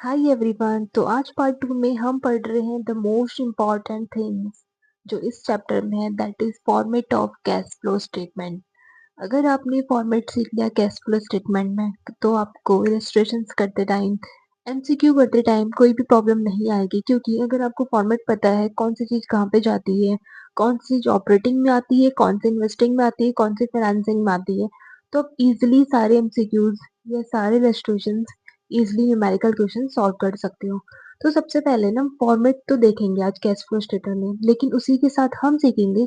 Hi everyone. तो आज part 2 में हम पढ़ रहे हैं द मोस्ट इम्पॉर्टेंट थिंग्स जो इस चैप्टर में है, that is format of cash flow statement. अगर आपने फॉर्मेट सीख लिया कैश फ्लो स्टेटमेंट में तो आपको इलस्ट्रेशंस करते टाइम, एमसीक्यू करते टाइम कोई भी प्रॉब्लम नहीं आएगी, क्योंकि अगर आपको फॉर्मेट पता है कौन सी चीज कहाँ पे जाती है, कौन सी चीज ऑपरेटिंग में आती है, कौन सी इन्वेस्टिंग में आती है, कौन सी फाइनेंसिंग में आती है, तो आप इजिली सारे एमसीक्यूज या सारे illustrations easily numerical question solve कर सकते हो। तो सबसे पहले ना फॉर्मेट तो देखेंगे आज कैश फ्लो स्टेटमेंट में, लेकिन उसी के साथ हम सीखेंगे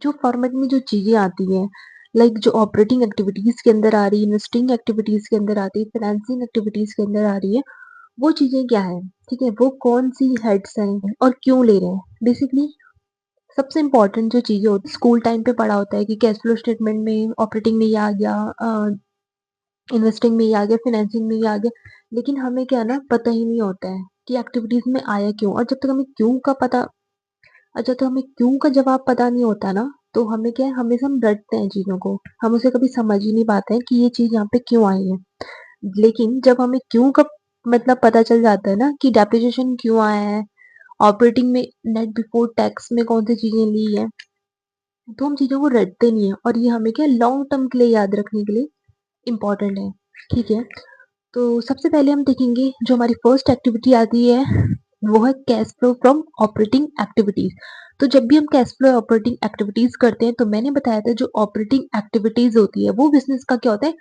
जो फॉर्मेट में जो चीजें आती हैं, लाइक जो ऑपरेटिंग एक्टिविटीज के अंदर आ रही है, इन्वेस्टिंग एक्टिविटीज के अंदर आती है, फाइनेंसिंग एक्टिविटीज के अंदर आ रही है, वो चीजें क्या है। ठीक है, वो कौन सी हेड्स हैं और क्यों ले रहे हैं। बेसिकली सबसे इंपॉर्टेंट जो चीजें होती है, स्कूल टाइम पे पढ़ा होता है कि कैश फ्लो स्टेटमेंट में ऑपरेटिंग में ये आ गया, इन्वेस्टिंग में ही आ गया, फाइनेंसिंग में ही आ गया, लेकिन हमें क्या ना पता ही नहीं होता है कि एक्टिविटीज में आया क्यों। और जब तक हमें क्यों का जवाब पता नहीं होता ना, तो हमें क्या है, हमेशा हम रटते हैं चीजों को, हम उसे कभी समझ ही नहीं पाते हैं कि ये चीज यहाँ पे क्यों आई है। लेकिन जब हमें क्यों का मतलब पता चल जाता है ना कि डेप्रिसिएशन क्यों आया है, ऑपरेटिंग में नेट बिफोर टैक्स में कौन सी चीजें ली है, तो हम चीजों को रटते नहीं है, और ये हमें क्या लॉन्ग टर्म के लिए याद रखने के लिए इम्पोर्टेंट है। ठीक है, तो सबसे पहले हम देखेंगे जो हमारी फर्स्ट एक्टिविटी आती है वो है cash flow from operating activities. तो जब भी हम कैश फ्लो ऑपरेटिंग एक्टिविटीज करते हैं, तो मैंने बताया था जो ऑपरेटिंग एक्टिविटीज होती है वो बिजनेस का क्या होता है,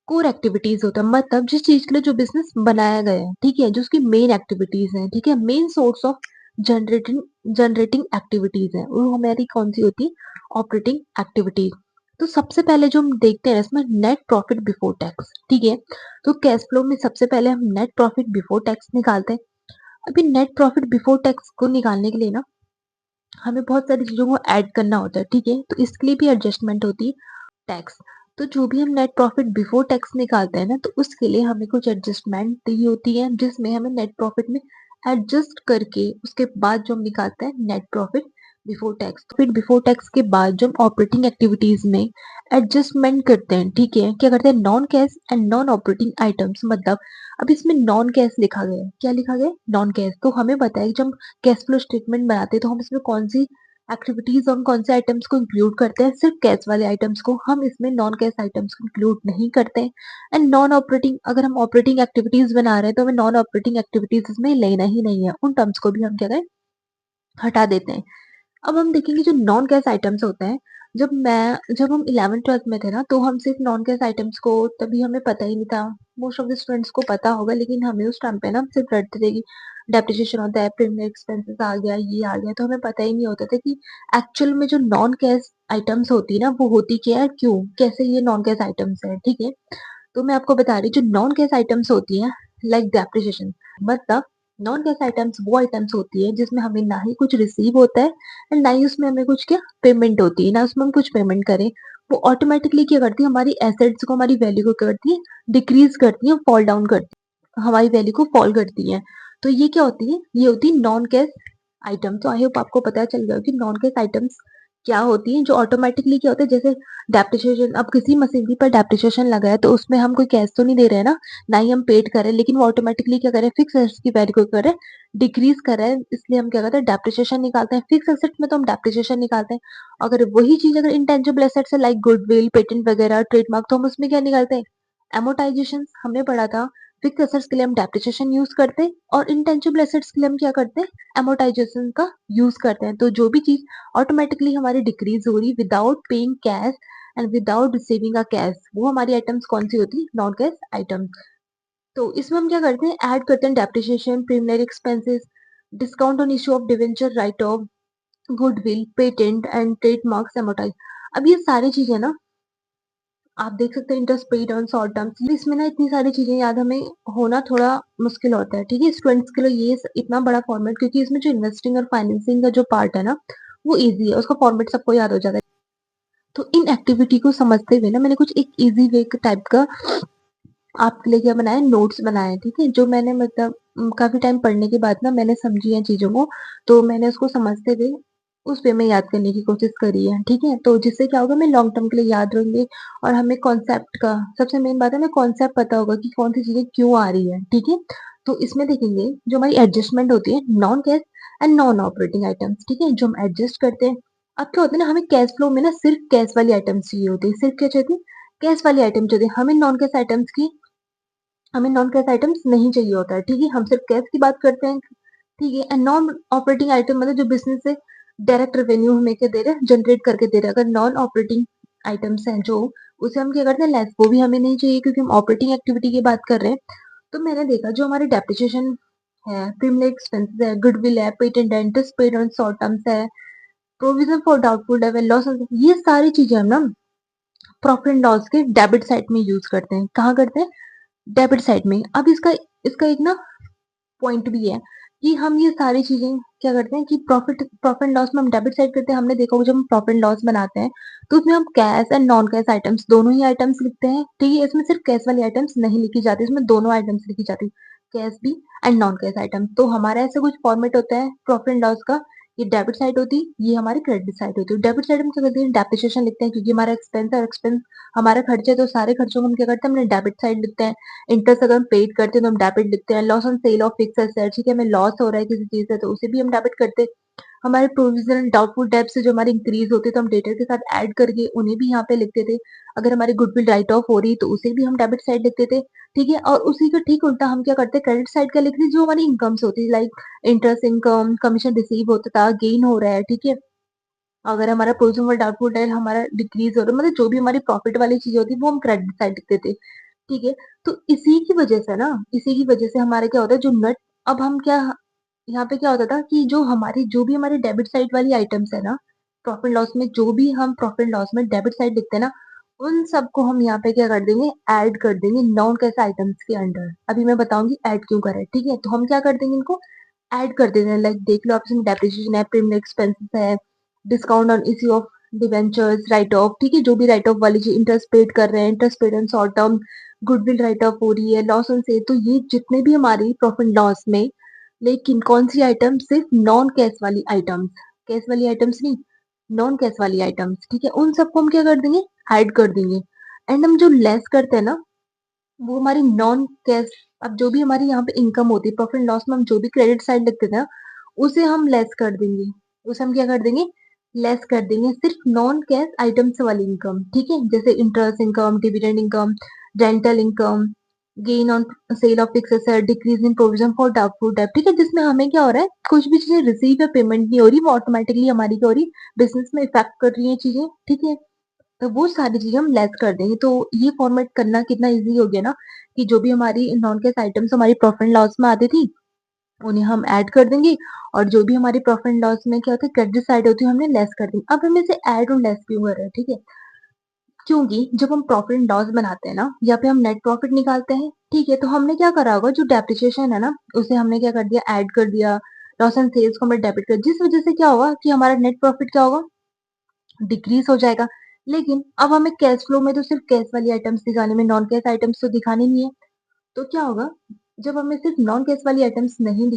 कोर एक्टिविटीज होता है। मतलब जिस चीज के लिए जो बिजनेस बनाया गया है, ठीक है, जो उसकी मेन एक्टिविटीज है, ठीक है, main source of generating generating activities है, वो हमारी कौन सी होती है, ऑपरेटिंग एक्टिविटीज। तो सबसे पहले जो हम देखते हैं इसमें नेट प्रॉफिट बिफोर टैक्स। ठीक है, तो कैश फ्लो में सबसे पहले हम नेट प्रॉफिट बिफोर टैक्स निकालते हैं। अभी नेट प्रॉफिट बिफोर टैक्स को निकालने के लिए ना हमें बहुत सारी चीजों को ऐड करना होता है। ठीक है, तो इसके लिए भी एडजस्टमेंट होती है टैक्स। तो जो भी हम नेट प्रॉफिट बिफोर टैक्स निकालते हैं ना, तो उसके लिए हमें कुछ एडजस्टमेंट दी होती है, जिसमें हमें नेट प्रॉफिट में एडजस्ट करके उसके बाद जो हम निकालते हैं नेट प्रॉफिट बिफोर टैक्स। फिर बिफोर टैक्स के बाद जो हम ऑपरेटिंग एक्टिविटीज में एडजस्टमेंट करते हैं, ठीक है, क्या करते हैं, non cash and non operating items. मतलब अब इसमें नॉन कैश लिखा गया है, क्या लिखा गया है, नॉन कैश। तो हमें पता है कि जब हम कैश फ्लो स्टेटमेंट बनाते हैं तो हम इसमें कौन सी एक्टिविटीज और कौन से आइटम्स को इंक्लूड करते हैं, सिर्फ कैश वाले आइटम्स को, हम इसमें नॉन कैश आइटम्स को इंक्लूड नहीं करते हैं। एंड नॉन ऑपरेटिंग, अगर हम ऑपरेटिंग एक्टिविटीज बना रहे हैं तो हमें नॉन ऑपरेटिंग एक्टिविटीज इसमें लेना ही नहीं है, उन टर्म्स को भी हम क्या करें, हटा देते हैं। अब हम देखेंगे जो नॉन कैश आइटम्स होते हैं, जब हम 11th 12th में थे ना, तो हम सिर्फ नॉन कैश आइटम्स को, तभी हमें पता ही नहीं था, मोस्ट ऑफ द स्टूडेंट्स को पता होगा, लेकिन हमें उस टाइम पे ना सिर्फ रटते थे कि डेप्रिसिएशन होता है, प्रीमियम एक्सपेंसेस आ गया, ये आ गया, तो हमें पता ही नहीं होता था कि एक्चुअल में जो नॉन कैश आइटम्स होती है ना वो होती क्या है, क्यों, कैसे ये नॉन कैश आइटम्स है। ठीक है, तो मैं आपको बता रही हूँ जो नॉन कैश आइटम्स होती हैं, लाइक डेप्रिसिएशन, मतलब नॉन कैश आइटम्स वो आइटम्स होती है जिसमें हमें ना ही कुछ रिसीव होता है एंड ना ही उसमें हमें कुछ क्या पेमेंट होती है, ना उसमें हम कुछ पेमेंट करें। वो ऑटोमेटिकली क्या करती है, हमारी एसेट्स को, हमारी वैल्यू को क्या करती है, डिक्रीज करती है, फॉल डाउन करती है, हमारी वैल्यू को फॉल करती है। तो ये क्या होती है, ये होती है नॉन कैश आइटम। तो आई होप आपको पता चल गया कि नॉन कैश आइटम्स क्या होती हैं, जो ऑटोमेटिकली क्या होता है, जैसे डेप्रिसिएशन, अब किसी मशीनरी पर डेप्रिसिएशन लगा है तो उसमें हम कोई कैश तो नहीं दे रहे हैं ना ही हम पेड कर रहे हैं, लेकिन वो ऑटोमेटिकली क्या कर रहे हैं, फिक्स एसेट्स की वैल्यू को कर रहे हैं, डिक्रीज कर रहा है, इसलिए हम क्या करते हैं, डेप्रिसिएशन निकालते हैं। फिक्स एसेट में तो हम डेप्रिसिएशन निकालते हैं। अगर वही चीज अगर इंटेंजिबल एसेट्स है, लाइक गुडविल, पेटेंट वगैरह, ट्रेडमार्क, तो हम उसमें क्या निकालते हैं, एमोटाइजेशन। हमने पढ़ा था फिक्स एसेट्स के लिए हम डेप्रिसिएशन यूज करते हैं और इंटेंजिबल एसेट्स के लिए हम क्या करते हैं, एमोटाइजेशन का यूज करते हैं। तो जो भी चीज ऑटोमेटिकली हमारी डिक्रीज हो रही without paying cash and without receiving a cash, वो हमारी आइटम्स कौन सी होती है, नॉन कैश आइटम्स। तो इसमें हम क्या करते हैं, ऐड करते हैं depreciation, preliminary expenses, discount on issue of debenture, right of, goodwill, patent and trademarks, amortise. अब ये सारी चीजें ना आप देख सकते हैं, interest paid on short terms, इसमें ना इतनी सारी चीजें याद हमें होना थोड़ा मुश्किल होता है। ठीक है, स्टूडेंट्स के लिए ये इतना बड़ा फॉर्मेट, क्योंकि इसमें जो इन्वेस्टिंग और फाइनेंसिंग का जो पार्ट है ना वो इजी है, उसका फॉर्मेट सबको याद हो जाता है। तो इन एक्टिविटी को समझते हुए ना मैंने कुछ एक इजी वे टाइप का आपके लिए क्या बनाया, नोट्स बनाए। ठीक है, जो मैंने मतलब काफी टाइम पढ़ने के बाद ना मैंने समझी है चीजों को, तो मैंने उसको समझते हुए उस वे में याद करने की कोशिश करी है, ठीक है? तो जिससे क्या होगा, हमें लॉन्ग टर्म के लिए याद रहेंगे और हमें कॉन्सेप्ट का सबसे मेन बात है, हमें कॉन्सेप्ट पता होगा कि कौन-सी चीज़ें क्यों आ रही है, ठीक है? तो इसमें देखेंगे जो हमारी एडजस्टमेंट होती है non cash and non operating items, ठीक है? जो हम एडजस्ट करते हैं। अब क्या होता है ना, हमें कैश फ्लो में ना सिर्फ कैश वाली आइटम्स चाहिए होती है, सिर्फ क्या चाहिए होती है? कैश वाली आइटम चाहिए होती है। हमें नॉन कैश आइटम्स नहीं चाहिए होता है, ठीक है? हम सिर्फ कैश की बात करते हैं, ठीक है? एंड नॉन ऑपरेटिंग आइटम मतलब जो बिज़नेस से डायरेक्ट रेवेन्यू हमें क्या दे रहा है, जनरेट करके दे रहा है। अगर नॉन ऑपरेटिंग आइटम्स हैं जो, उसे हम क्या करते हैं, लेस, वो भी हमें नहीं चाहिए क्योंकि हम ऑपरेटिंग एक्टिविटी की बात कर रहे हैं। तो मैंने देखा जो हमारी डेप्रिसिएशन है, प्रीमियम एक्सपेंसेस है, गुडविल है, पेटेंट है, interest paid on short terms है, provision for doubtful debt, loss, ये सारी चीजें हम ना प्रॉफिट एंड लॉस के डेबिट साइड में यूज करते हैं। कहाँ करते हैं? डेबिट साइड में। अब इसका इसका एक ना पॉइंट भी है कि हम ये सारी चीजें क्या करते हैं कि प्रॉफिट प्रॉफिट एंड लॉस में हम डेबिट साइड करते हैं। हमने देखा होगा जब हम प्रॉफिट एंड लॉस बनाते हैं तो उसमें हम cash and non cash items दोनों ही आइटम्स लिखते हैं, ठीक है? इसमें सिर्फ कैश वाली आइटम्स नहीं लिखी जाती, इसमें दोनों आइटम्स लिखी जाती, कैश भी एंड नॉन कैश आइटम। तो हमारा ऐसा कुछ फॉर्मेट होता है प्रॉफिट एंड लॉस का, ये डेबिट साइड होती है, ये हमारी क्रेडिट साइड होती है। डेबिट साइड में क्या करते हैं, डेप्रिसिएशन लिखते हैं क्योंकि हमारा एक्सपेंस है और एक्सपेंस हमारा खर्चा है, तो सारे खर्चों को हम क्या करते हैं, हमने डेबिट साइड लिखते हैं। इंटरेस्ट अगर हम पेड करते हैं तो हम डेबिट लिखते हैं। Loss on sale of fix asset, ठीक है, हमें लॉस हो रहा है किसी चीज से तो उसे भी हम डेबिट करते हैं। हमारे प्रोविजन डाउटफुल डेब्ट से जो हमारी इंक्रीज होती है तो हम डेटर के साथ ऐड करके उन्हें भी यहाँ पे लिखते थे। अगर हमारी गुडविल राइट ऑफ हो रही तो उसे भी हम डेबिट साइड लिखते थे, ठीक है? और उसी का ठीक उल्टा हम क्या करते हैं, क्रेडिट साइड का लिखते हैं, जो हमारी इनकम्स होती है, like interest income, commission receive होता था, गेन हो रहा है, ठीक है? अगर हमारा प्रोविजन फॉर डाउटफुल डेट हमारा डिक्रीज हो रहा है, मतलब जो भी हमारी प्रॉफिट वाली चीज होती है वो हम क्रेडिट साइड लिखते थे, ठीक है? तो इसी की वजह से ना, इसी की वजह से हमारा क्या होता है, जो नेट, अब हम क्या, यहाँ पे क्या होता था कि जो भी हमारी डेबिट साइड वाली आइटम्स है ना, प्रॉफिट लॉस में जो भी हम प्रॉफिट लॉस में डेबिट साइड लिखते हैं ना, उन सबको हम यहाँ पे क्या कर देंगे, ऐड कर देंगे नॉन कैश आइटम्स के अंडर। अभी मैं बताऊंगी ऐड क्यों करें, ठीक है? तो हम क्या कर देंगे, इनको ऐड कर देते हैं। लाइक देख लो आप, इसमें डेप्रिसिएशन है, प्रीमियम एक्सपेंसेस है, discount on issue of debentures, right of, ठीक है, जो भी राइट ऑफ वाली चीज, इंटरेस्ट पेड कर रहे हैं, interest paid on short term, goodwill right of हो रही है, लॉस ऑन सेल, तो ये जितने भी हमारी प्रॉफिट लॉस में, लेकिन कौन सी आइटम, सिर्फ नॉन कैश वाली आइटम्स, कैश वाली आइटम्स नहीं, नॉन कैश वाली आइटम्स, ठीक है, उन सबको हम क्या कर देंगे, ऐड कर देंगे। एंड हम जो लेस करते हैं ना, वो हमारी नॉन कैश, अब जो भी हमारी यहाँ पे इनकम होती है प्रॉफिट लॉस में, हम जो भी क्रेडिट साइड लिखते थे ना, उसे हम लेस कर देंगे, उसे हम क्या कर देंगे, लेस कर देंगे, सिर्फ नॉन कैश आइटम्स वाली इनकम, ठीक है? जैसे interest income, dividend income, rental income, gain on sale of fix asset, decrease in provision for doubtful डेब्ट, ठीक है, जिसमें हमें क्या हो रहा है, कुछ भी चीजें रिसीव या पेमेंट नहीं हो रही, वो ऑटोमेटिकली हमारी क्या हो रही, बिजनेस में इफेक्ट कर रही है चीजें, ठीक है? तो वो सारी चीजें हम लेस कर देंगे। तो ये फॉर्मेट करना कितना इजी हो गया ना, कि जो भी हमारी नॉन कैश आइटम्स हमारी प्रॉफिट एंड लॉस में आती थी, उन्हें हम ऐड कर देंगे, और जो भी हमारी प्रॉफिट एंड लॉस में क्या होता है, क्रेडिट साइड होती है, हमने लेस कर देंगे। अब हम इसे ऐड और लेस क्यों कर रहे हैं, ठीक है? क्योंकि जब हम प्रॉफिट एंड लॉस बनाते हैं ना, या फिर हम नेट प्रॉफिट निकालते हैं, ठीक है, तो हमने क्या करा होगा, जो डेप्रिसिएशन है ना, उसे हमने क्या कर दिया, ऐड कर दिया, लॉस एंड सेल्स को हमने डेबिट कर, जिस वजह से क्या होगा कि हमारा नेट प्रॉफिट क्या होगा, डिक्रीज हो जाएगा। लेकिन अब हमें कैश फ्लो में तो सिर्फ कैश वाली आइटम्स दिखाने में, नॉन कैश आइटम्स तो दिखाने नहीं है। तो क्या होगा, जब हमें सिर्फ नॉन कैश वाली आइटम्स नहीं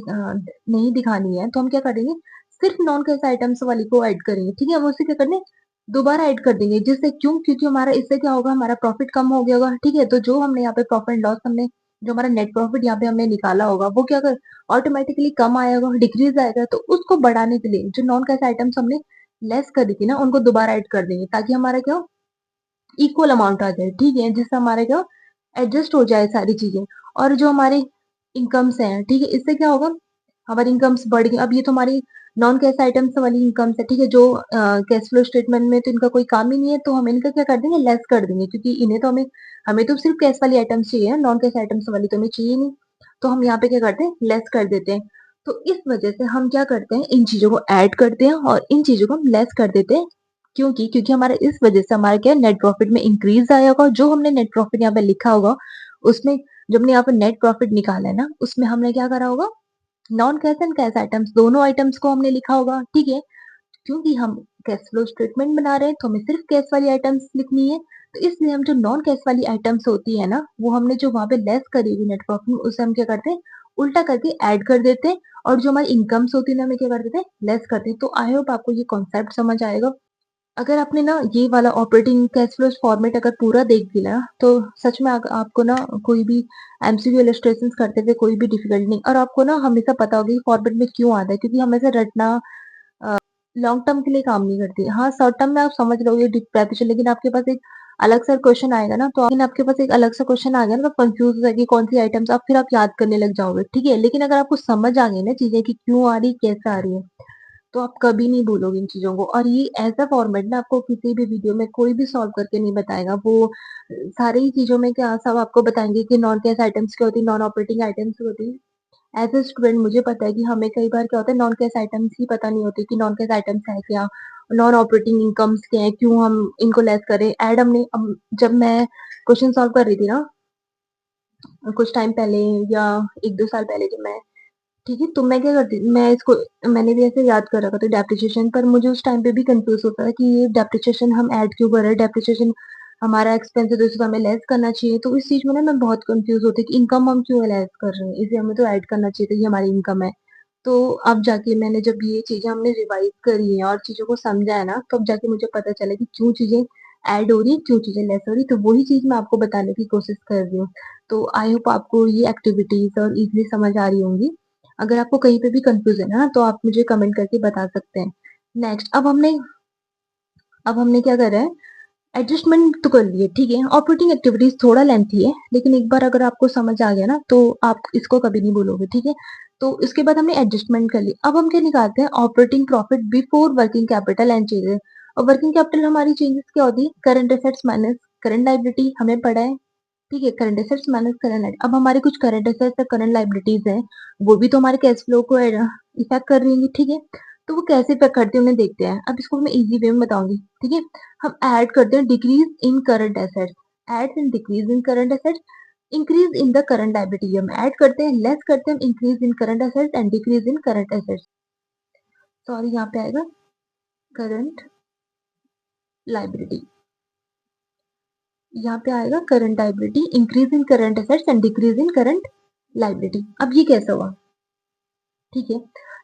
दिखानी है, तो हम क्या करेंगे, सिर्फ नॉन कैश आइटम्स वाली को ऐड करेंगे, ठीक है? हम उसे क्या करने, दोबारा ऐड कर देंगे, जिससे क्यों, क्योंकि हमारा इससे क्या होगा, हमारा प्रॉफिट कम हो गया होगा, ठीक है? तो जो हमने यहाँ पे प्रॉफिट लॉस हमने, जो हमारा नेट प्रॉफिट यहाँ पे हमने निकाला होगा, वो क्या कर, ऑटोमेटिकली कम आएगा, डिक्रीज आएगा। तो उसको बढ़ाने के लिए जो नॉन कैश आइटम्स हमने लेस करी थी ना, उनको दोबारा ऐड कर देंगे, ताकि हमारा क्या हो, इक्वल अमाउंट आ जाए, ठीक है? जिससे हमारे क्या एडजस्ट हो जाए सारी चीजें। और जो हमारे इनकम्स हैं, ठीक है, इससे क्या होगा, हमारी इनकम्स बढ़ गई। अब ये तो हमारी नॉन कैश आइटम्स वाली इनकम्स है, ठीक है, जो कैश फ्लो स्टेटमेंट में तो इनका कोई काम ही नहीं है, तो हम इनका क्या कर देंगे, लेस कर देंगे, क्योंकि इन्हें तो हमें तो सिर्फ कैश वाली आइटम्स चाहिए, नॉन कैश आइटम्स वाली तो हमें चाहिए नहीं। तो हम यहाँ पे क्या करते हैं, लेस कर देते हैं। तो इस वजह से हम क्या करते हैं, इन चीजों को ऐड करते हैं और इन चीजों को हम लेस कर देते हैं। क्योंकि हमारा इस वजह से हमारा क्या नेट प्रॉफिट में इंक्रीज आया होगा। जो हमने नेट प्रॉफिट यहाँ पे लिखा होगा, उसमें जब हमने यहाँ पे नेट प्रॉफिट निकाला है ना, उसमें हमने क्या करा होगा, non cash and cash items दोनों आइटम्स को हमने लिखा होगा, ठीक है? क्योंकि हम कैश फ्लो स्टेटमेंट बना रहे हैं, तो हमें सिर्फ कैश वाली आइटम्स लिखनी है। तो इसलिए हम जो नॉन कैश वाली आइटम्स होती है ना, वो हमने जो वहां पे लेस करी हुई नेट प्रॉफिट, उसे हम क्या करते हैं, उल्टा करके ऐड कर देते हैं और जो हमारी इनकम्स होती है ना, हमें क्या कर देते हैं, लेस करते हैं। तो आई होप आपको ये कॉन्सेप्ट समझ आएगा। अगर आपने ना ये वाला ऑपरेटिंग कैश फ्लोज फॉर्मेट अगर पूरा देख लिया ना, तो सच में आपको ना कोई भी एमसीक्यू इलस्ट्रेशन करते हुए कोई भी डिफिकल्ट नहीं, और आपको ना हमेशा पता होगा कि फॉर्मेट में क्यों आता है, क्योंकि हमेशा रटना लॉन्ग टर्म के लिए काम नहीं करती। हाँ, शॉर्ट टर्म में आप समझ लोगे डेप्रिसिएशन, लेकिन आपके पास एक अलग सा क्वेश्चन आएगा ना, तो लेकिन आपके पास एक अलग सा क्वेश्चन आ गया ना, तो कंफ्यूज हो जाएगी कौन सी आइटम्स, आप फिर आप याद करने लग जाओगे, ठीक है। लेकिन अगर आपको समझ आ गई ना चीजें कि क्यों आ रही, कैसे आ रही है, तो आप कभी नहीं भूलोगे इन चीजों को। और ये ऐसा फॉर्मेट ना आपको किसी भी वीडियो में कोई भी सॉल्व करके नहीं बताएगा। वो सारी ही चीजों में क्या सब आपको बताएंगे कि नॉन कैश आइटम्स क्या होती है, नॉन ऑपरेटिंग आइटम्स क्या होती है। एज ए स्टूडेंट मुझे पता है कि हमें कई बार क्या होता है, नॉन कैश आइटम्स ही पता नहीं होती कि नॉन कैश आइटम्स है क्या, नॉन ऑपरेटिंग इनकम्स क्या है, क्यों हम इनको लेस करें। एड हमने जब मैं क्वेश्चन सॉल्व कर रही थी ना कुछ टाइम पहले, या 1-2 साल पहले, जब मैं, ठीक है, तो मैं क्या करती, मैं इसको, मैंने भी ऐसे याद कर रखा था डेप्रिसिएशन, पर मुझे उस टाइम पे भी कंफ्यूज होता था कि ये डेप्रिसिएशन हम ऐड क्यों कर रहे हैं, डेप्रिसिएशन हमारा एक्सपेंस है तो इसको हमें लेस करना चाहिए। तो इस चीज में ना मैं बहुत कंफ्यूज होती कि इनकम हम क्यों लेस कर रहे हैं, इसे हमें तो ऐड करना चाहिए था, ये हमारी इनकम है। तो अब जाके मैंने जब ये चीजें हमने रिवाइज करी है और चीजों को समझा है ना, तो अब जाके मुझे पता चला कि क्यों चीजें ऐड हो रही, क्यों चीजें लेस हो रही। तो वही चीज मैं आपको बताने की कोशिश कर रही हूँ। तो आई होप आपको ये एक्टिविटीज और इजीली समझ आ रही होंगी। अगर आपको कहीं पे भी कंफ्यूजन है ना, तो आप मुझे कमेंट करके बता सकते हैं। नेक्स्ट, अब हमने क्या करा है, एडजस्टमेंट तो कर लिए, ठीक है। ऑपरेटिंग एक्टिविटीज थोड़ा लेंथी है, लेकिन एक बार अगर आपको समझ आ गया ना, तो आप इसको कभी नहीं भूलोगे, ठीक है। तो इसके बाद हमने एडजस्टमेंट कर ली। अब हम क्या निकालते हैं, operating profit before working capital and changes. और वर्किंग कैपिटल हमारी चेंजेस क्या होती है, current assets minus current liability, हमें पढ़ा है, ठीक है। Current assets minus current liability. अब हमारे कुछ करंट एसेट्स और करंट लाइबिलिटीज हैं, वो भी तो हमारे कैश फ्लो को इफेक्ट कर रही है, ठीक है। तो वो कैसे इफेक्ट करती है उन्हें देखते हैं। अब इसको मैं इजी वे में बताऊंगी, ठीक है। हम ऐड करते हैं decrease in current assets, add in decrease in current assets, increase in the current liability. हम ऐड करते हैं, लेस करते हैं, increase in current assets and decrease in current assets. Sorry, यहाँ पे आएगा करंट लाइबिलिटी, यहाँ पे आएगा current liability, increase in current assets and decrease in current liability. अब ये कैसे हुआ, ठीक है।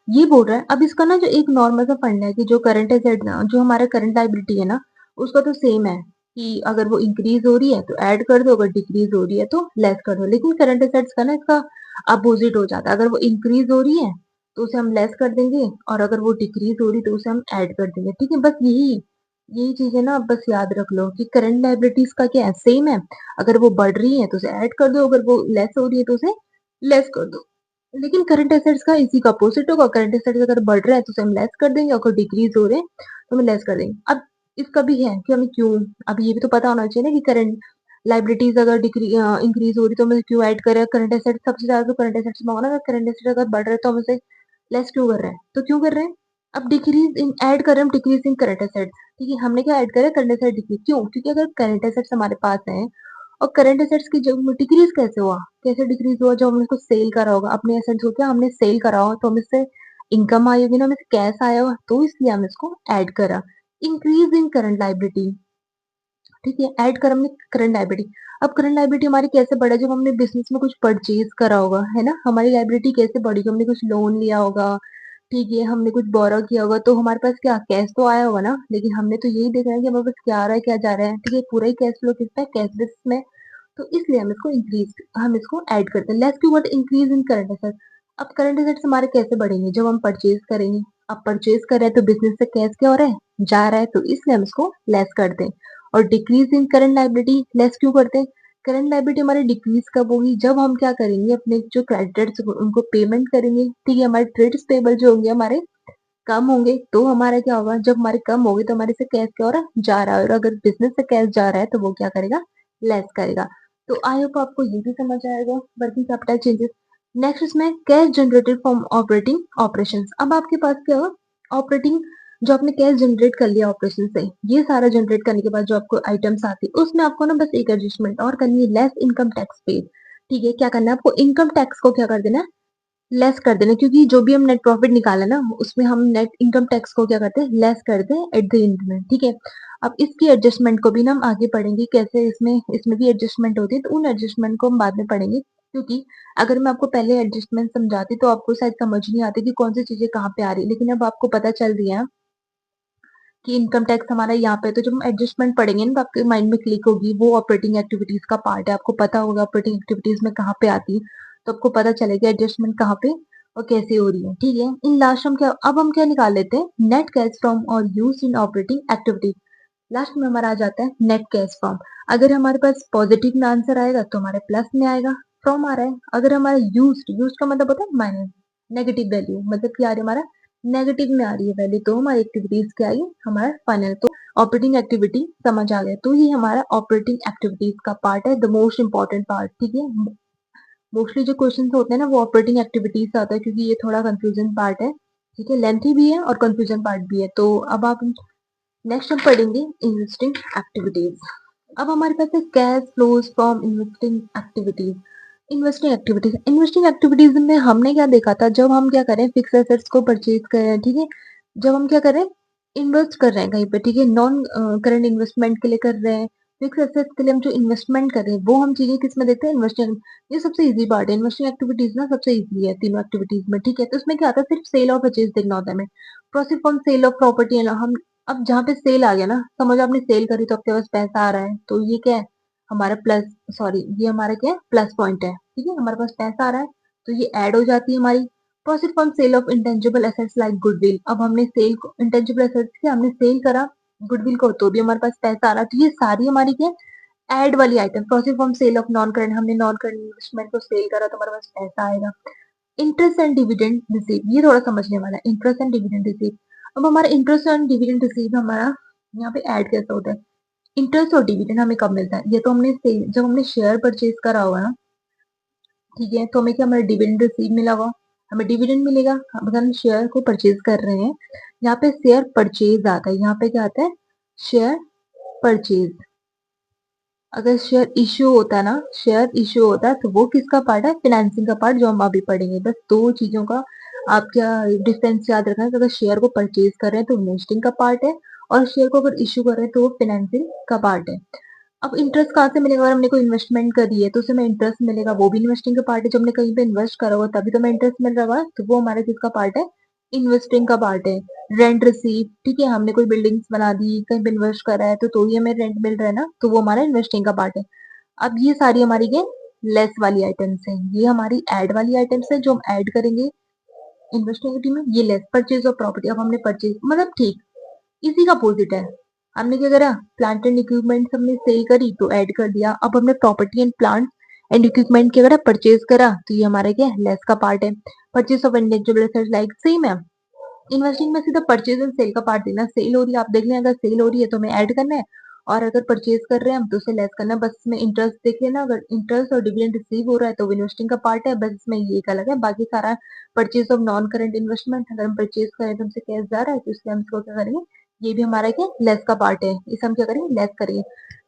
ये बोल रहा है, अब इसका ना जो एक नॉर्मल सा फंड है कि जो करंट एसेट ना, जो हमारा करंट लाइबिलिटी है ना, उसका तो सेम है कि अगर वो इंक्रीज हो रही है तो ऐड कर दो, अगर डिक्रीज हो रही है तो लेस कर दो। लेकिन करंट एसेट्स का ना इसका अपोजिट हो जाता है, अगर वो इंक्रीज हो रही है तो उसे हम लेस कर देंगे, और अगर वो डिक्रीज हो रही है तो उसे हम ऐड कर देंगे, ठीक है। बस यही यही चीजें ना, आप बस याद रख लो कि करंट लाइबिलिटीज का क्या है, सेम है। अगर वो बढ़ रही है तो उसे ऐड कर दो, अगर वो लेस हो रही है तो उसे लेस कर दो। लेकिन करंट एसेट्स का इसी का अपोजिट होगा, करंट एसेट्स अगर बढ़ रहे हैं तो उसे हम लेस कर देंगे, अगर डिक्रीज हो रहे हैं तो हम लेस कर देंगे। अब इसका भी है कि हमें क्यों, अब ये भी तो पता होना चाहिए ना कि करंट लाइबिलिटीज अगर इंक्रीज हो रही तो हमें क्यों ऐड करें, करंट एसेट्स सबसे ज्यादा तो करंट एसेट्स में होगा ना, अगर करंट एसेट्स अगर बढ़ रहे हैं तो हम उसे लेस क्यों कर रहे हैं, तो क्यों कर रहे हैं। अब डिक्रीज इन ऐड कर रहे हैं, डिक्रीज इन करंट एसेट्स, ठीक है। हमने क्या ऐड करा, करंट एसेट डिक्रीज, क्यों, क्योंकि अगर करंट एसेट्स हमारे पास है, और करंट एसेट्स की जो डिक्रीज कैसे हुआ, कैसे डिक्रीज हुआ, जब हमने उसको सेल करा होगा, अपने एसेट्स को क्या हमने सेल करा होगा, तो हमें इससे इनकम आई होगी ना, हमें कैश आया होगा, तो इसलिए हम इसको ऐड करा। इंक्रीज इन करंट लाइबिलिटी, ठीक है, ऐड कर हमने करंट लाइबिलिटी। अब करंट लाइबिलिटी हमारी कैसे बढ़ा, जब हमने बिजनेस में कुछ परचेज करा होगा, है ना, हमारी लाइबिलिटी कैसे बढ़ी, हमने कुछ लोन लिया होगा, ठीक है, हमने कुछ बोरो किया होगा, तो हमारे पास क्या कैश तो आया होगा ना, लेकिन हमने तो यही देखा है कि हमारे पास क्या आ रहा है क्या जा रहा है, ठीक है। पूरा ही कैश फ्लो किसका है, कैश बेसिस में। तो इसलिए हम इसको ऐड करते हैं। लेस क्यों करते, इंक्रीज इन करंट एसेट। अब करंट एसेट्स हमारे कैसे बढ़ेंगे, जब हम परचेज करेंगे। अब परचेज कर रहे हैं तो बिजनेस से कैश क्या हो रहा है, जा रहा है, तो इसलिए हम इसको लेस करते हैं। और decrease in current liability, less क्यों करते हैं, करंट लाइबिलिटी हमारी डिक्रीज कब होगी, जब हम क्या करेंगे, अपने जो क्रेडिटर्स उनको पेमेंट करेंगे, ठीक है। हमारे ट्रेड्स पेबल जो होंगे हमारे कम होंगे, तो हमारा क्या होगा, जब हमारे कम होंगे तो हमारे से कैश क्या हो रहा है, जा रहा है, और अगर बिजनेस से कैश जा रहा है तो वो क्या करेगा, लेस करेगा। तो आई होप आपको ये भी समझ आएगा वर्किंग कैपिटल चेंजेस। नेक्स्ट इसमें cash generated from operating operations. अब आपके पास क्या हो, ऑपरेटिंग, जो आपने कैश जनरेट कर लिया ऑपरेशन से, ये सारा जनरेट करने के बाद जो आपको आइटम्स आती है, उसमें आपको ना बस एक एडजस्टमेंट और करनी है, लेस इनकम टैक्स पेड, ठीक है। क्या करना है आपको, इनकम टैक्स को क्या कर देना है, लेस कर देना, क्योंकि जो भी हम नेट प्रॉफिट निकाला ना, उसमें हम नेट इनकम टैक्स को क्या करते हैं, लेस करते हैं एट द एंड में, ठीक है। अब इसकी एडजस्टमेंट को भी ना हम आगे पढ़ेंगे कैसे, इसमें इसमें भी एडजस्टमेंट होती है, तो उन एडजस्टमेंट को हम बाद में पढ़ेंगे क्योंकि अगर मैं आपको पहले एडजस्टमेंट समझाती तो आपको शायद समझ नहीं आती कि कौन सी चीजें कहाँ पे आ रही है, लेकिन अब आपको पता चल रही है कि इनकम टैक्स हमारा यहाँ पे है, तो जब हम एडजस्टमेंट पढ़ेंगे ना तो आपके माइंड में क्लिक होगी, वो ऑपरेटिंग एक्टिविटीज का पार्ट है, आपको पता होगा ऑपरेटिंग एक्टिविटीज में कहाँ पे आती है, तो आपको पता चलेगा एडजस्टमेंट कहाँ पे और कैसे हो रही है। ठीक है, इन लास्ट हम क्या, अब हम क्या निकाल लेते हैं, नेट कैश फ्रॉम और use in operating activities. Last में हमारा आ जाता है नेट कैश फ्रॉम। अगर हमारे पास पॉजिटिव में आंसर आएगा तो हमारे प्लस में आएगा, फ्रॉम आ रहा है। अगर हमारा यूज का मतलब होता है माइनस, नेगेटिव वैल्यू, मतलब क्या आ रही है हमारा, नेगेटिव में आ रही है वैल्यू, तो हमारी एक्टिविटीज क्या आई, हमारा फाइनल। तो ऑपरेटिंग एक्टिविटी समझ आ गया, तो ये हमारा ऑपरेटिंग एक्टिविटीज का पार्ट है, द मोस्ट इंपॉर्टेंट पार्ट। ठीक है, मोस्टली जो क्वेश्चन होते हैं ना वो ऑपरेटिंग एक्टिविटीज से आता है, क्योंकि ये थोड़ा कंफ्यूजन पार्ट है। ठीक है, लेंथी भी है और कंफ्यूजन पार्ट भी है। तो अब आप नेक्स्ट हम पढ़ेंगे इन्वेस्टिंग एक्टिविटीज। अब हमारे पास है cash flows from investing activities. Investing activities में हमने क्या देखा था, जब हम क्या करें फिक्स एसेट्स को परचेज कर रहे हैं, ठीक है, जब हम क्या करें इन्वेस्ट कर रहे हैं कहीं पे, ठीक है, नॉन करंट इन्वेस्टमेंट के लिए कर रहे हैं, फिक्स एसेट्स के लिए हम जो इन्वेस्टमेंट कर रहे हैं वो हम चीजें किस में देखते हैं, इन्वेस्टिंग। ये सबसे इजी पार्ट है, इन्वेस्टिंग एक्टिविटीज ना सबसे इजी है तीनों एक्टिविटीज में। ठीक है, तो इसमें क्या आता है, सिर्फ सेल और परचेज देखना होता है हमें। Proceed from sale of property, हम अब जहाँ पे सेल आ गया ना, समझ आपने सेल करी तो आपके पास पैसा आ रहा है, तो ये क्या है हमारा प्लस, सॉरी ये हमारा क्या है प्लस पॉइंट है। ठीक है, हमारे पास पैसा आ रहा है तो ये ऐड हो जाती है हमारी। Proceed from sale of intangible assets like goodwill, अब हमने सेल को इंटेंजिबल एसेट्स किया, हमने सेल करा गुडविल को, तो भी हमारे पास पैसा आ रहा है, तो ये सारी हमारी क्या ऐड वाली item. Proceed from sale of non current, हमने नॉन करंट इन्वेस्टमेंट को सेल करा तो हमारे पास पैसा आएगा। इंटरेस्ट एंड डिविडेंड रिसीव, ये थोड़ा समझने वाला है, इंटरेस्ट एंड डिविडेंड रिसीव। अब हमारा इंटरेस्ट एंड डिविडेंड रिसीव हमारा यहाँ पे ऐड कैसा होता है, इंटरेस्ट और डिविडेंड हमें कब मिलता है, ये तो हमने जब हमने शेयर परचेज करा होगा ना, ठीक है, तो हमें क्या, हमारा डिविडेंड रिसीव मिला होगा, हमें डिविडेंड मिलेगा। अगर हम शेयर को परचेज कर रहे हैं, यहाँ पे शेयर परचेज आता है, यहाँ पे क्या आता है शेयर परचेज। अगर शेयर इश्यू होता है ना, शेयर इश्यू होता है तो वो किसका पार्ट है, फाइनेंसिंग का पार्ट, जो हम अभी पढ़ेंगे। बस दो चीजों का आप क्या डिफरेंस याद रखना है, अगर शेयर को परचेज कर रहे हैं तो इन्वेस्टिंग का पार्ट है, और शेयर को अगर इश्यू कर रहे हैं तो वो फाइनेंसिंग का पार्ट है। अब इंटरेस्ट कहाँ से मिलेगा, अगर हमने कोई इन्वेस्टमेंट करी है तो उससे हमें इंटरेस्ट मिलेगा, वो भी इन्वेस्टिंग का पार्ट है। जब हमने कहीं पे इन्वेस्ट करा होगा तभी तो हमें इंटरेस्ट मिल रहा होगा, तो वो हमारे किसका पार्ट है, इन्वेस्टिंग का पार्ट है। रेंट रिसीव, ठीक है, हमने कोई बिल्डिंग्स बना दी, कहीं पे इन्वेस्ट करा है तो ही हमें रेंट मिल रहा है ना, तो वो हमारा इन्वेस्टिंग का पार्ट है। अब ये सारी हमारी क्या लेस वाली आइटम्स हैं, ये हमारी ऐड वाली आइटम्स है जो हम ऐड करेंगे इन्वेस्टिंग में। ये लेस परचेज ऑफ प्रॉपर्टी, अब हमने परचेज मतलब ठीक इसी का अपोजिट है। हमने क्या करा, प्लांट एंड इक्विपमेंट हमने सेल करी तो ऐड कर दिया। अब हमने property and plant and equipment क्या करा, परचेज करा, तो ये हमारे क्या लेस का पार्ट है। Purchase of intangible assets like same है, इन्वेस्टिंग में सीधा परचेज एंड सेल का पार्ट देना, सेल हो रही है आप देख लें, अगर सेल हो रही है तो हमें ऐड करना है, और अगर परचेज कर रहे हैं हम तो उसे लेस करना है। बस इसमें इंटरेस्ट देख लेना, अगर इंटरेस्ट और डिविडेंड रिसीव हो रहा है तो वो इन्वेस्टिंग का पार्ट है, बस इसमें ये एक अलग है, बाकी सारा purchase of non current investment, अगर हम परचेज करें तो हमसे कैश जा रहा है तो इसलिए हम इसको क्या करेंगे, ये भी हमारा क्या लेस का पार्ट है, इसे हम क्या करेंगे लेस करेंगे।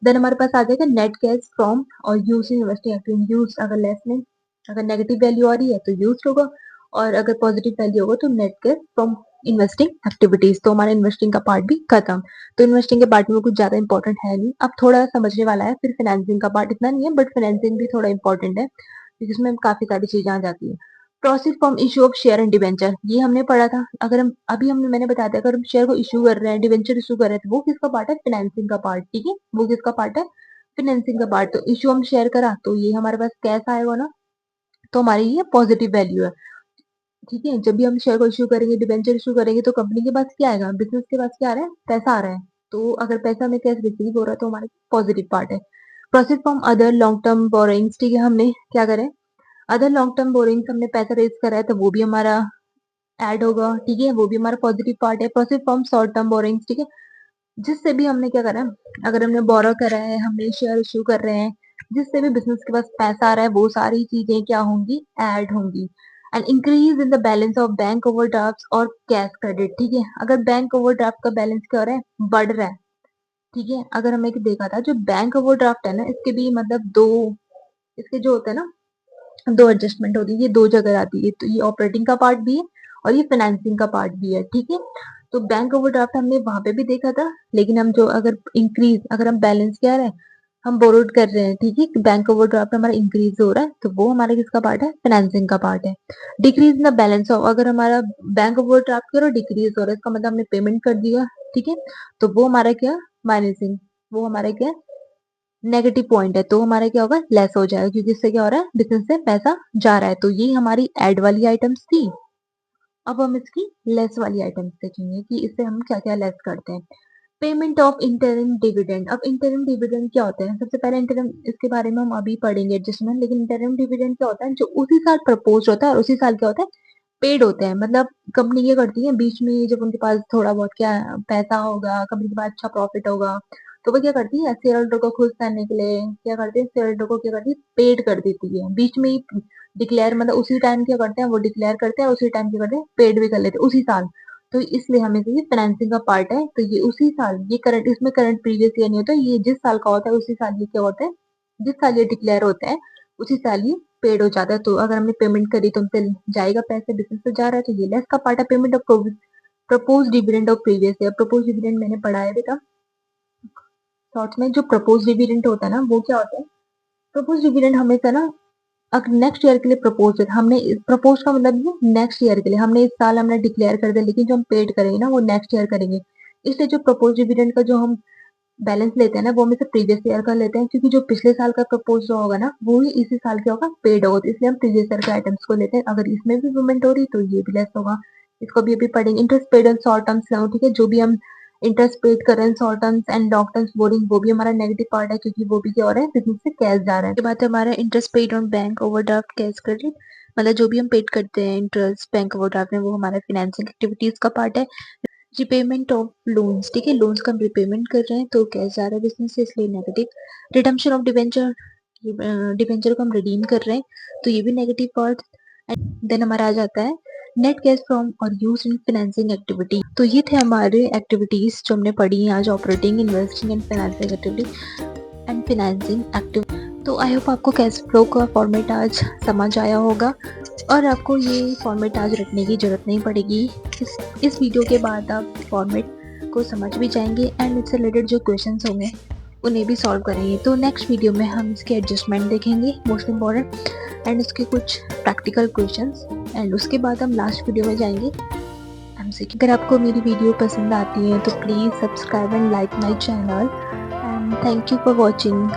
देन हमारे पास आ जाएगा नेट कैश फ्रॉम और use in investing activity. Use अगर लेस में, अगर नेगेटिव वैल्यू आ रही है तो यूज होगा, और अगर पॉजिटिव वैल्यू होगा तो net cash from investing activities. तो हमारा इन्वेस्टिंग का पार्ट भी खत्म। तो इन्वेस्टिंग के पार्ट में कुछ ज्यादा इंपॉर्टेंट है नहीं, अब थोड़ा समझने वाला है। फिर फाइनेंसिंग का पार्ट इतना नहीं है, बट फाइनेंसिंग भी थोड़ा इंपॉर्टेंट है क्योंकि इसमें काफी सारी चीजें आ जाती है। Proceed from issue of share and debenture, ये हमने पढ़ा था। अगर हम अभी हमने मैंने बताया था, अगर हम शेयर को इशू कर रहे हैं, डिवेंचर इशू कर रहे हैं, तो वो किसका पार्ट है, फाइनेंसिंग का पार्ट। ठीक है, वो किसका पार्ट है, फाइनेंसिंग का पार्ट। तो इशू हम शेयर करा तो ये हमारे पास कैश आएगा ना, तो हमारी ये पॉजिटिव वैल्यू है। ठीक है, जब भी हम शेयर को इश्यू करेंगे, डिबेंचर इश्यू करेंगे, तो कंपनी के पास क्या आएगा, बिजनेस के पास क्या आ रहा है, पैसा आ रहा है। तो अगर पैसा में कैश रिसीव हो रहा है तो हमारे पॉजिटिव पार्ट है। Proceed from other long term borrowings, ठीक है, हमने क्या करें, अदर लॉन्ग टर्म बोरिंग्स हमने पैसा रेज करा है तो वो भी हमारा ऐड होगा। ठीक है, वो भी हमारा पॉजिटिव पार्ट है। Proceed from short term borrowings, ठीक है, जिससे भी हमने क्या करा है, अगर हमने बोरो करा है, हमने शेयर इश्यू कर रहे हैं, जिससे भी बिजनेस के पास पैसा आ रहा है वो सारी चीजें क्या होंगी, ऐड होंगी। And increase in the balance of bank overdraft और कैश क्रेडिट, ठीक है, अगर बैंक ओवरड्राफ्ट का बैलेंस क्या हो रहा है, बढ़ रहा है। ठीक है, अगर हमने देखा था जो बैंक ओवरड्राफ्ट है ना, इसके भी मतलब दो, इसके जो होता है ना दो एडजस्टमेंट होती है, ये दो जगह आती है, तो ये ऑपरेटिंग का पार्ट भी है और ये फाइनेंसिंग का पार्ट भी है। ठीक है, तो बैंक ओवरड्राफ्ट हमने वहां पे भी देखा था, लेकिन हम जो अगर इंक्रीज, अगर हम बैलेंस क्या रहे, हम बोरोड कर रहे हैं, ठीक है, बैंक ओवरड्राफ्ट हमारा इंक्रीज हो रहा है, तो वो हमारा किसका पार्ट है, फाइनेंसिंग का पार्ट है। Decrease in the balance of, अगर हमारा बैंक ओवरड्राफ्ट करो डिक्रीज हो रहा है, इसका मतलब हमने पेमेंट कर दिया, ठीक है, तो वो हमारा क्या, माइनसिंग, वो हमारा क्या नेगेटिव पॉइंट है, तो हमारा क्या होगा, लेस हो जाएगा, क्योंकि इससे क्या हो रहा है, बिजनेस से पैसा जा रहा है। तो ये हमारी एड वाली आइटम्स थी। अब हम इसकी लेस वाली आइटम्स देखेंगे कि इससे हम क्या क्या लेस करते हैं। Payment of interim dividend. अब इंटरिम डिविडेंड क्या होता है, सबसे पहले इंटरिम, इसके बारे में हम अभी पढ़ेंगे एडजस्टमेंट, लेकिन इंटरिम डिविडेंड क्या होता है, जो उसी साल प्रपोज होता है और उसी साल क्या होता है, पेड होते हैं। मतलब कंपनी ये करती है बीच में, जब उनके पास थोड़ा बहुत क्या पैसा होगा, कंपनी के पास अच्छा प्रॉफिट होगा, तो वो क्या करती है, शेयर होल्डर को खुश करने के लिए क्या करती है, शेयर होल्डर को क्या करती है, पेड कर देती है बीच में ही, डिक्लेयर, मतलब उसी टाइम क्या करते हैं, वो डिक्लेयर करते हैं, उसी टाइम क्या करते हैं, पेड भी कर लेते हैं उसी साल। तो इसलिए हमें ये फाइनेंसिंग का पार्ट है, तो ये उसी साल, ये करंट, इसमें करंट प्रीवियस ईयर नहीं होता, ये जिस साल का होता है उसी साल ये क्या होता है, जिस साल ये डिक्लेयर होता है उसी साल ये पेड हो जाता है। तो अगर हमने पेमेंट करी तो हमसे जाएगा, पैसे बिजनेस से जा रहा है, तो ये लेस का पार्ट है। Payment of propose dividend of previous year. Propose dividend मैंने पढ़ाया भी था शॉर्ट्स में। जो प्रपोज डिविडेंड होता है ना, वो क्या होता है, प्रपोज डिविडेंड हमेशा ना, अगर नेक्स्ट ईयर के लिए प्रपोज है, हमने प्रपोज का मतलब ये नेक्स्ट ईयर के लिए, हमने इस साल हमने डिक्लेयर कर दिया, लेकिन जो हम पेड करेंगे ना वो नेक्स्ट ईयर करेंगे। इसलिए जो प्रपोज डिविडेंड का जो हम बैलेंस लेते हैं ना, वो हम इसे प्रीवियस ईयर का लेते हैं, क्योंकि जो पिछले साल का प्रपोज जो होगा ना, वो ही इसी साल क्या होगा, पेड होगा, तो इसलिए हम प्रीवियस ईयर के आइटम्स को लेते हैं। अगर इसमें भी पेमेंट हो रही तो ये भी लेस होगा। इसको भी अभी पढ़ेंगे। Interest paid on short terms loan, ठीक है, जो भी हम इंटरेस्ट पेड कर रहे हैं short terms and long terms boring, वो भी हमारा नेगेटिव पार्ट है, क्योंकि वो भी क्या हो रहा है, बिजनेस से कैश जा रहा है। उसके बाद हमारा interest paid on bank overdraft cash credit, मतलब जो भी हम पेड करते हैं इंटरेस्ट बैंक ओवरड्राफ्ट में, वो हमारा फाइनेंसिंग एक्टिविटीज का पार्ट है। रिपेमेंट ऑफ लोन्स, ठीक है, लोन्स का हम रिपेमेंट कर रहे हैं तो कैश जा रहा है बिजनेस से, इसलिए negative. Redemption of debenture, debenture को हम रिडीम कर रहे हैं, तो ये भी नेगेटिव पार्ट। देन हमारा आ जाता है नेट कैश फ्रॉम और यूज इन फाइनेंसिंग एक्टिविटी। तो ये थे हमारे एक्टिविटीज जो हमने पढ़ी हैं आज, operating, investing and financing activity and financing active. तो आई होप आपको कैश फ्लो का फॉर्मेट आज समझ आया होगा और आपको ये फॉर्मेट आज रखने की जरूरत नहीं पड़ेगी। इस वीडियो के बाद आप फॉर्मेट को समझ भी जाएंगे एंड इससे रिलेटेड जो क्वेश्चंस होंगे उन्हें भी सॉल्व करेंगे। तो नेक्स्ट वीडियो में हम इसके एडजस्टमेंट देखेंगे मोस्ट इम्पॉर्टेंट एंड उसके कुछ प्रैक्टिकल क्वेश्चंस, एंड उसके बाद हम लास्ट वीडियो में जाएंगे एमसीक्यू। अगर आपको मेरी वीडियो पसंद आती है तो please subscribe and like my channel and thank you for watching.